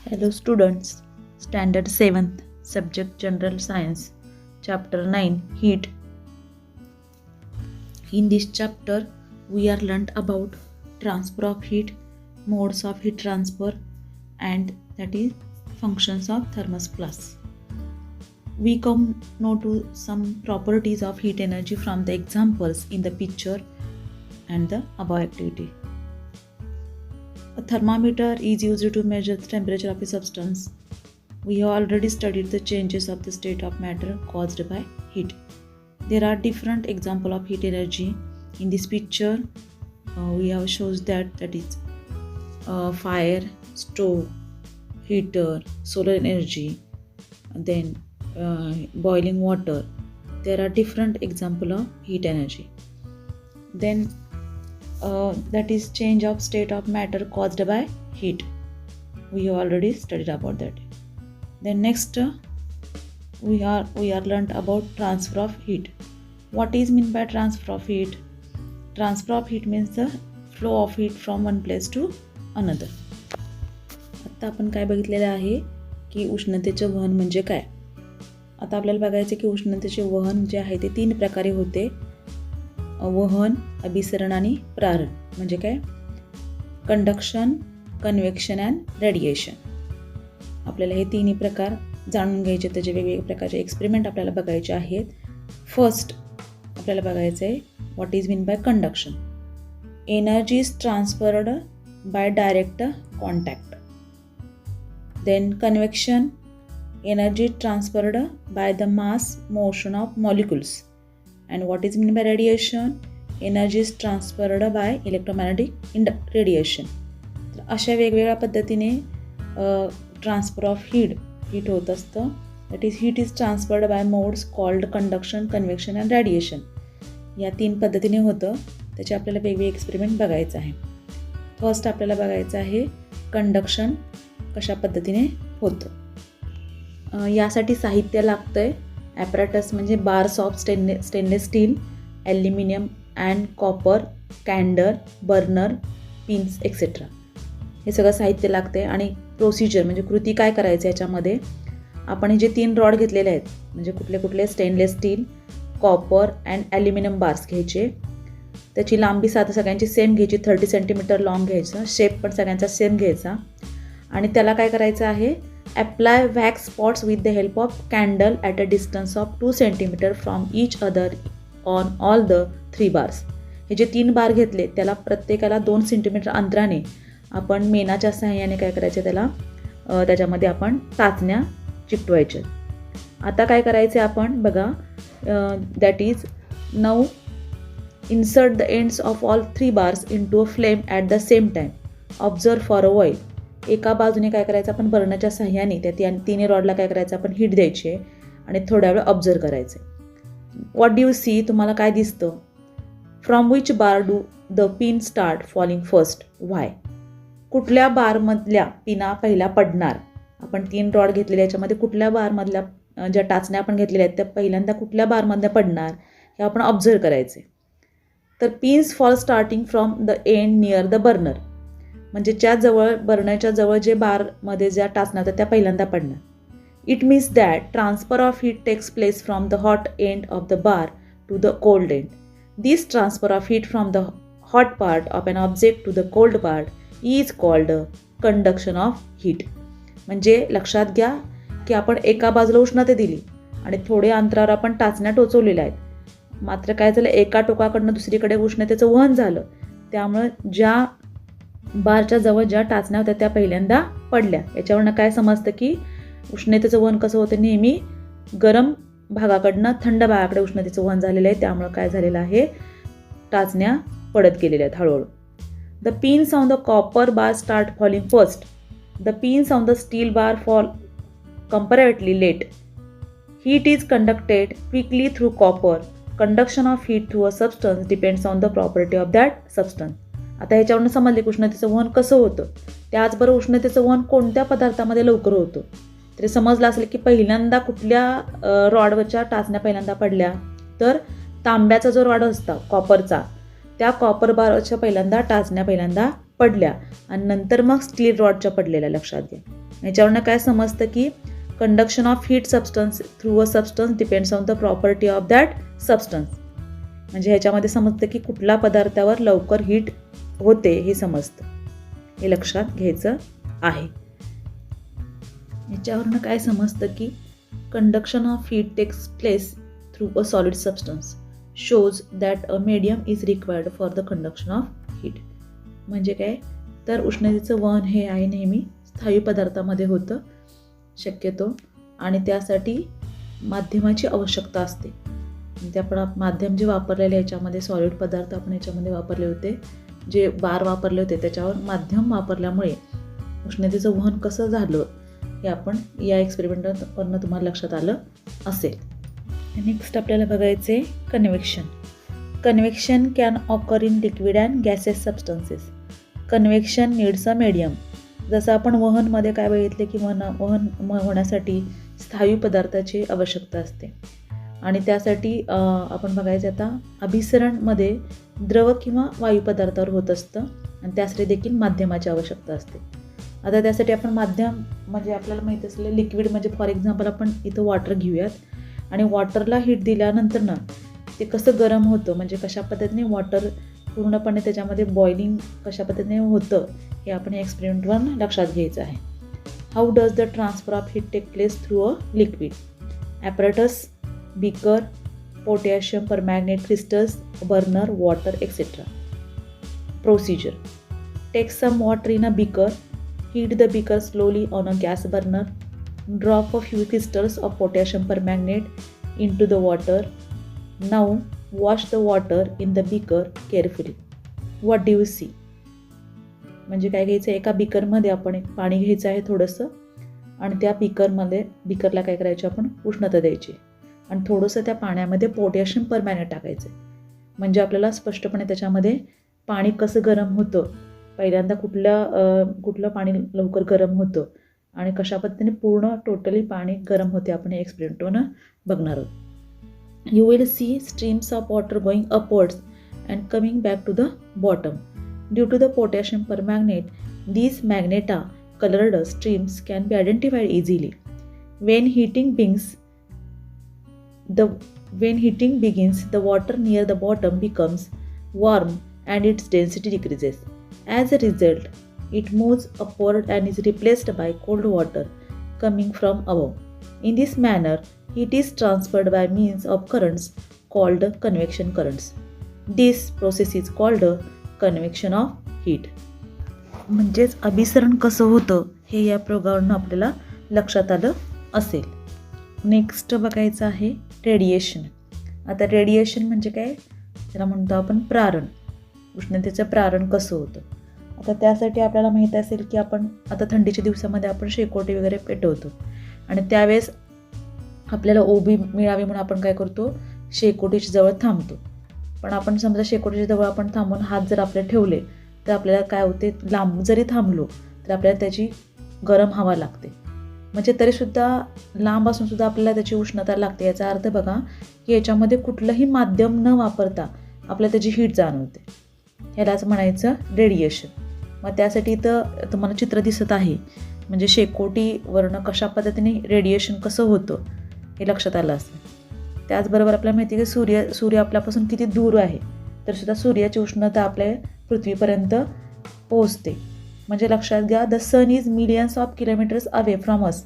Hello students, Standard 7th, Subject General Science, Chapter 9, Heat. In this chapter, we are learnt about transfer of heat, modes of heat transfer, and that is functions of thermostat. We come now to some properties of heat energy from the examples in the picture and the above activity. A thermometer is used to measure the temperature of a substance. We have already studied the changes of the state of matter caused by heat. There are different examples of heat energy. In this picture, we have shows that is fire, stove, heater, solar energy, then boiling water. There are different examples of heat energy. Then that is change of state of matter caused by heat. We have already studied about that. Then next we are learned about transfer of heat. What is meant by transfer of heat? Transfer of heat means the flow of heat from one place to another. आता आपण काय बघितलेलं आहे की उष्णतेचे वहन म्हणजे काय. आता आपल्याला बघायचे की उष्णतेचे वहन जे आहे ते तीन प्रकारे होते. वहन, अभिसरण आणि प्रारण. म्हणजे काय? Conduction, convection and radiation. आपल्याला हे तिन्ही प्रकार जाणून घ्यायचे, त्याचे वेगवेगळे प्रकारचे एक्सपेरिमेंट आपल्याला बघायचे आहेत. फर्स्ट आपल्याला बघायचं आहे what is mean by conduction. Energy is transferred by direct contact. Then convection, energy transferred by the mass motion of molecules. And what is meant by radiation? Energy is transferred by electromagnetic radiation. तर अशा वेगवेगळ्या पद्धतीने transfer of heat होत असतं. That is heat is transferred by modes called conduction, convection and radiation. या तीन पद्धतीने होतं. त्याचे आपल्याला वेगवेगळे एक्सपेरिमेंट बघायचं आहे. फर्स्ट आपल्याला बघायचं आहे कंडक्शन कशा पद्धतीने होतं. यासाठी साहित्य लागतं आहे. ॲपॅरेटस म्हणजे bars of stainless steel, aluminium and copper, candle, burner, pins etcetera. हे सगळं साहित्य लागते. आणि प्रोसिजर म्हणजे कृती काय करायचं याच्यामध्ये, आपण जे तीन रॉड घेतलेले आहेत म्हणजे कुठले कुठले stainless steel, copper and aluminium bars घ्यायचे. त्याची लांबी सगळ्यांची सेम घ्यायची, 30 सेंटीमीटर लॉंग घ्यायचं. शेप पण सगळ्यांचा सेम घ्यायचा. आणि त्याला काय करायचं आहे, apply wax spots with the help of candle at a distance of 2 cm from each other on all the 3 bars. हे जे 3 बार घेतले त्याला प्रत्येकाला 2 सेंटीमीटर अंतराने आपण मेणाच्या सहाय्याने काय करायचे, त्याला त्याच्यामध्ये आपण टाचण्या चिकटवायच्या. आता काय करायचे आपण बघा, that is now insert the ends of all 3 bars into a flame at the same time. Observe for a while. एका बाजूने काय करायचं, आपण बर्नरच्या सहाय्याने त्या तिन्ही रॉडला काय करायचं, आपण हीट द्यायचे आणि थोड्या वेळ ऑब्झर्व करायचे. What do you see? तुम्हाला काय दिसतं? From which bar do the pin start falling first? Why? कुठल्या बारमधल्या पिना पहिल्या पडणार? आपण 3 रॉड घेतलेल्या याच्यामध्ये कुठल्या बारमधल्या ज्या टाचण्या आपण घेतलेल्या आहेत त्या पहिल्यांदा कुठल्या बारमधल्या पडणार हे आपण ऑब्झर्व करायचे. तर pins fall starting from the end near the burner. म्हणजे ज्या जवळ बर्नरच्या जवळ जे बारमध्ये ज्या टाचण्या होत्या त्या पहिल्यांदा पडणार. It means that transfer of heat takes place from the hot end of the bar to the cold end. This transfer of heat from the hot part of an object to the cold part is called conduction of heat. म्हणजे लक्षात घ्या की आपण एका बाजूला उष्णता दिली आणि थोडे अंतरावर आपण टाचण्या टोचवलेल्या आहेत. मात्र काय झालं, एका टोकाकडनं दुसरीकडे उष्णतेचं वहन झालं. त्यामुळे ज्या बारच्या जवळ ज्या टाचण्या होत्या त्या पहिल्यांदा पडल्या. याच्यावरनं काय समजतं की उष्णतेचं वहन कसं होतं, नेहमी गरम भागाकडनं थंड भागाकडे उष्णतेचं वहन झालेलं आहे. त्यामुळं काय झालेलं आहे, टाचण्या पडत गेलेल्या आहेत हळूहळू. The pins on the copper bar start falling first. The pins on the steel bar fall comparatively late. Heat is conducted quickly through copper. Conduction of heat through a substance depends on the property of that substance. आता ह्याच्यावरून समजले की उष्णतेचं वहन कसं होतं. त्याचबरोबर उष्णतेचं वहन कोणत्या पदार्थामध्ये लवकर होतं. तरी समजलं असेल की पहिल्यांदा कुठल्या रॉडवरच्या टाचण्या पहिल्यांदा पडल्या, तर तांब्याचा जो रॉड असता कॉपरचा, त्या कॉपर बारच्या पहिल्यांदा टाचण्या पडल्या आणि नंतर मग स्टील रॉडच्या पडलेल्या, लक्षात घ्या. याच्यावरनं काय समजतं की conduction of heat substance through a substance depends on the property of that substance. म्हणजे ह्याच्यामध्ये समजतं की कुठल्या पदार्थावर लवकर हीट होते हे समजतं, हे लक्षात घ्यायचं आहे. याच्यावरनं काय समजतं की conduction of heat takes place through a solid substance shows that a medium is required for the conduction of heat. म्हणजे काय तर उष्णतेचं वहन हे आहे नेहमी स्थायू पदार्थामध्ये होतं शक्यतो, आणि त्यासाठी माध्यमाची आवश्यकता असते. ते आपण माध्यम जे वापरलेले याच्यामध्ये सॉलिड पदार्थ आपण याच्यामध्ये वापरले होते, जे बार वापरले होते त्याच्यावर माध्यम वापरल्यामुळे उष्णतेचं वहन कसं झालं हे आपण या एक्सपेरिमेंटवरनं तुम्हाला लक्षात आलं असेल. नेक्स्ट आपल्याला बघायचे convection. Convection can occur in liquid and gases substances. Convection needs a medium. जसं आपण वहनमध्ये काय बघितले की वहन होण्यासाठी स्थायू पदार्थाची आवश्यकता असते, आणि त्यासाठी आपण बघायचं आता अभिसरणमध्ये द्रव किंवा वायू पदार्थावर होत असतं, आणि त्यासाठी देखील माध्यमाची आवश्यकता असते. आता त्यासाठी आपण माध्यम म्हणजे आपल्याला माहीत असलेलं लिक्विड, म्हणजे फॉर एक्झाम्पल आपण इथं वॉटर घेऊयात, आणि वॉटरला हीट दिल्यानंतर ना ते कसं गरम होतं, म्हणजे कशा पद्धतीने वॉटर पूर्णपणे त्याच्यामध्ये बॉइलिंग कशा पद्धतीने होतं हे आपण या एक्सपेरिमेंटवर लक्षात घ्यायचं आहे. How does the transfer of heat take place through a liquid? Apparatus, beaker, potassium permanganate crystals, burner, water etcetera. Procedure: take some water in a beaker, heat the beaker slowly on a gas burner, drop a few crystals of potassium permanganate into the water. Now wash the water in the beaker carefully. What do you see? म्हणजे काय घ्यायचं, एका बीकरमध्ये आपण एक पाणी घ्यायचं आहे थोडंसं, आणि त्या बीकरला काय करायचं, आपण उष्णता द्यायची, आणि थोडंसं त्या पाण्यामध्ये पोटॅशियम परमॅंगनेट टाकायचं. म्हणजे आपल्याला स्पष्टपणे त्याच्यामध्ये पाणी कसं गरम होतं, पहिल्यांदा कुठलं पाणी लवकर गरम होतं आणि कशा पद्धतीने पूर्ण टोटली पाणी गरम होते आपण या एक्सपेरिमेंटनं बघणार आहोत. You will see streams of water going upwards and coming back to the bottom. Due to the potassium permanganate, these magneta colored streams can be identified easily. When heating begins, the water near the bottom becomes warm and its density decreases. As a result, it moves upward and is replaced by cold water coming from above. In this manner, heat is transferred by means of currents called convection currents. This process is called convection of heat. म्हणजेच अभिसरण कसं होतं हे या प्रयोगावरून आपल्याला लक्षात आलं असेल. नेक्स्ट बघायचं आहे रेडिएशन. आता रेडिएशन म्हणजे काय, त्याला म्हणतो आपण प्रारण. उष्णतेचं प्रारण कसं होतं. आता त्यासाठी आपल्याला माहीत असेल की आपण आता थंडीच्या दिवसामध्ये आपण शेकोटी वगैरे पेटवतो, आणि त्यावेळेस आपल्याला ओबी मिळावी म्हणून आपण काय करतो, शेकोटीच्या जवळ थांबतो. पण आपण समजा शेकोटीच्या जवळ आपण थांबून हात जर आपले ठेवले तर आपल्याला काय होते, लांब जरी थांबलो तर आपल्याला त्याची गरम हवा लागते. म्हणजे तरीसुद्धा लांब असूनसुद्धा आपल्याला त्याची उष्णता लागते. याचा अर्थ बघा की याच्यामध्ये कुठलंही माध्यम न वापरता आपल्याला त्याची हीट जाणवते. ह्यालाच म्हणायचं रेडिएशन. मग त्यासाठी इथं तुम्हाला चित्र दिसत आहे, म्हणजे शेकोटीवरनं कशा पद्धतीने रेडिएशन कसं होतं हे लक्षात आलं असेल. त्याचबरोबर आपल्याला माहिती आहे की सूर्य आपल्यापासून किती दूर आहे, तरीसुद्धा सूर्याची उष्णता आपल्या पृथ्वीपर्यंत पोहोचते. म्हणजे लक्षात घ्या, the sun is millions of kilometres away from us.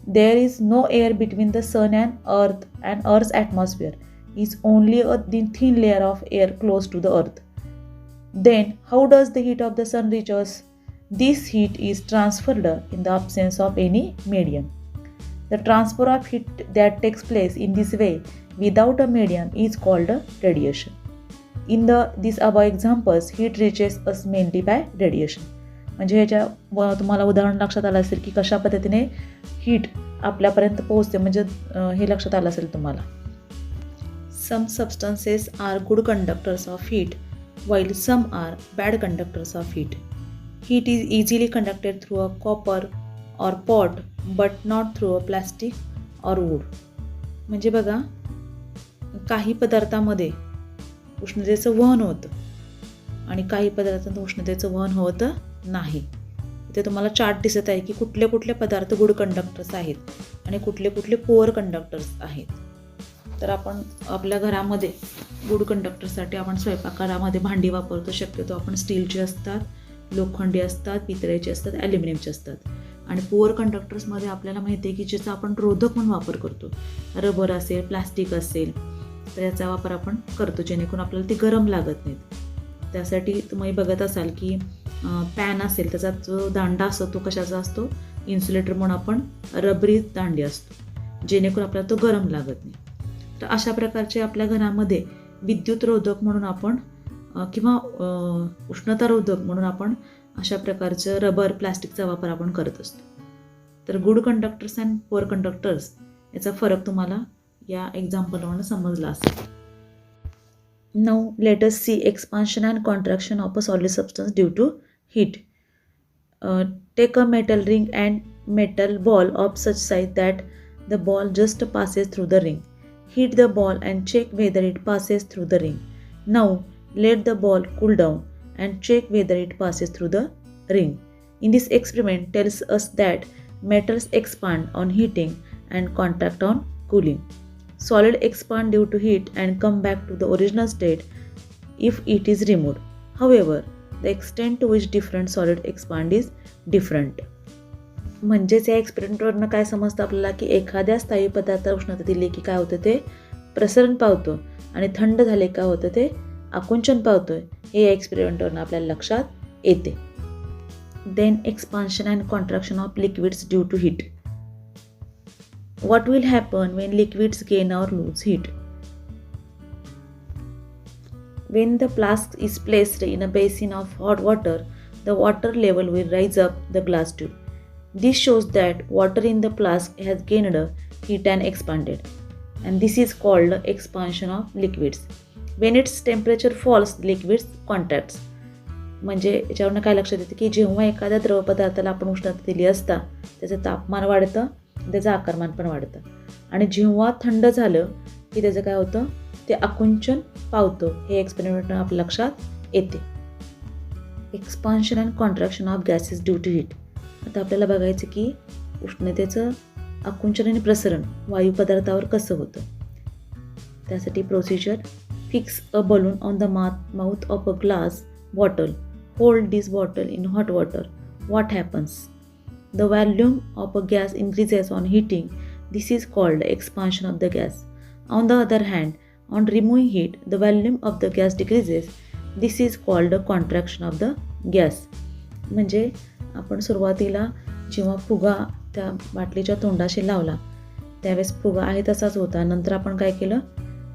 There is no air between the sun and earth's atmosphere is only a thin layer of air close to the earth. Then, how does the heat of the sun reach us? This heat is transferred in the absence of any medium. The transfer of heat that takes place in this way without a medium is called radiation. In these above examples, heat reaches us mainly by radiation. म्हणजे ह्याच्या तुम्हाला उदाहरण लक्षात आलं असेल की कशा पद्धतीने हीट आपल्यापर्यंत पोहोचते, म्हणजे हे लक्षात आलं असेल तुम्हाला. Some substances are good conductors of heat, while some are bad conductors of heat. Heat is easily conducted through a copper or pot, but not through a plastic or wood. म्हणजे बघा, काही पदार्थामध्ये उष्णतेचं वहन होतं, आणि काही पदार्थांत उष्णतेचं वहन होत नाही. इथे तुम्हाला चार्ट दिसत आहे की कुठले कुठले पदार्थ गुड कंडक्टर्स आहेत आणि कुठले कुठले पुअर कंडक्टर्स आहेत. तर आपण आपल्या घरामध्ये गुड कंडक्टरसाठी आपण स्वयंपाकघरामध्ये भांडी वापरतो. शक्यतो आपण स्टीलची असतात, लोखंडी असतात, पितळेचे असतात, ॲल्युमिनियमचे असतात. आणि पुअर कंडक्टर्समध्ये आपल्याला माहिती आहे की ज्याचा आपण रोधक म्हणून वापर करतो. रबर असेल, प्लास्टिक असेल, तर याचा वापर आपण करतो जेणेकरून आपल्याला ते गरम लागत नाहीत. त्यासाठी तुम्ही बघत असाल की पॅन असेल त्याचा जो दांडा असतो तो कशाचा असतो, इन्सुलेटर म्हणून आपण रबरी दांडी असतो जेणेकरून आपल्याला तो गरम लागत नाही. तर अशा प्रकारचे आपल्या घरामध्ये विद्युतरोधक म्हणून आपण किंवा उष्णतारोधक म्हणून आपण अशा प्रकारचं रबर, प्लास्टिकचा वापर आपण करत असतो. तर good conductors and poor conductors याचा फरक तुम्हाला या एक्झाम्पलवरून समजला असेल. Now let us see expansion and contraction of a solid substance due to heat. Take a metal ring and metal ball of such size that the ball just passes through the ring. Heat the ball and check whether it passes through the ring. Now let the ball cool down and check whether it passes through the ring. In this experiment tells us that metals expand on heating and contract on cooling. Solid expand due to heat and come back to the original state if it is removed. However, the extent to which different solid expand is different. म्हणजेच या एक्सपेरिमेंटवरनं काय समजतं आपल्याला की एखाद्या स्थायी पदार्थाला उष्णता दिली की काय होतं ते प्रसरण पावतो आणि थंड झाले काय होतं ते आकुंचन पावतोय. हे या एक्सपेरिमेंटवरनं आपल्याला लक्षात येते. Then expansion and contraction of liquids due to heat. What will happen when liquids gain or lose heat? When the flask is placed in a basin of hot water, the water level will rise up the glass tube. This shows that water in the flask has gained heat and expanded, and this is called expansion of liquids. When its temperature falls, liquids contracts. म्हणजे याच्यावरून काय लक्षात येतं की जेव्हा एखाद्या द्रवपदार्थाला आपण उष्णता दिली असता त्याचं तापमान वाढतं, त्याचं आकारमान पण वाढतं, आणि जेव्हा थंड झालं की त्याचं काय होतं ते आकुंचन पावतं. हे एक्सपेरिमेंट आपल्या लक्षात येते. Expansion and contraction of gases due to heat. आता आपल्याला बघायचं की उष्णतेचं आकुंचन आणि प्रसरण वायू पदार्थावर कसं होतं. त्यासाठी procedure. Fix a balloon on the mouth of a glass bottle. Hold this bottle in hot water. What happens? The volume of a gas increases on heating. This is called expansion of the gas. On the other hand, on removing heat, the volume of the gas decreases. This is called contraction of the gas. म्हणजे आपण सुरुवातीला जेव्हा फुगा त्या बाटलीच्या तोंडाशी लावला त्यावेळेस फुगा आहे तसाच होता. नंतर आपण काय केलं,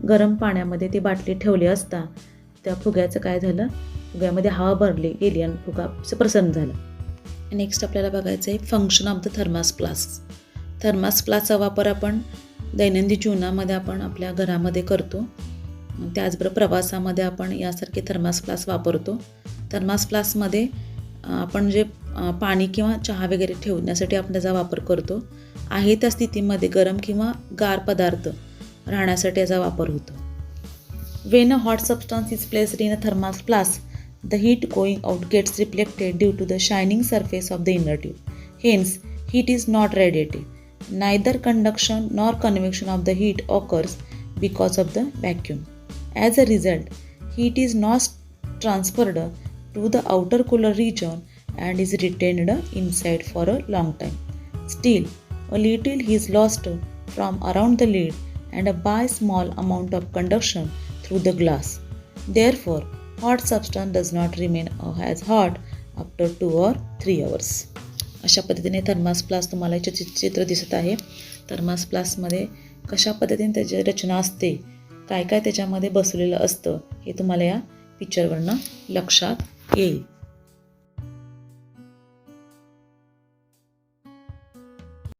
गरम पाण्यामध्ये ती बाटली ठेवली असता त्या फुग्याचं काय झालं, फुग्यामध्ये हवा भरली गेली आणि फुगा प्रसन्न झाला. नेक्स्ट आपल्याला बघायचं आहे function of the thermos flask. Thermos फ्लास्कचा वापर आपण दैनंदिन जीवनामध्ये आपण आपल्या घरामध्ये करतो. त्याचबरोबर प्रवासामध्ये आपण यासारखे थर्मास फ्लास्क वापरतो. थर्मास फ्लास्कमध्ये आपण जे पाणी किंवा चहा वगैरे ठेवण्यासाठी आपण त्याचा वापर करतो. आहे त्या स्थितीमध्ये गरम किंवा गार पदार्थ राहण्यासाठी याचा वापर होतो. When a hot substance is placed in a thermos flask, the heat going out gets reflected due to the shining surface of the inner tube. Hence, heat is not radiated. Neither conduction nor convection of the heat occurs because of the vacuum. As a result, heat is not transferred to the outer cooler region and is retained inside for a long time. Still, a little heat is lost from around the lid and by small amount of conduction through the glass. Therefore, hot substance does not remain as hot after 2 or 3 hours. अशा पद्धतीने thermos flask तुम्हाला चित्र दिसत आहे. Thermos फ्लास्कमध्ये कशा पद्धतीने त्याची रचना असते, काय काय त्याच्यामध्ये बसवलेलं असतं हे तुम्हाला या पिक्चरवरनं लक्षात येईल.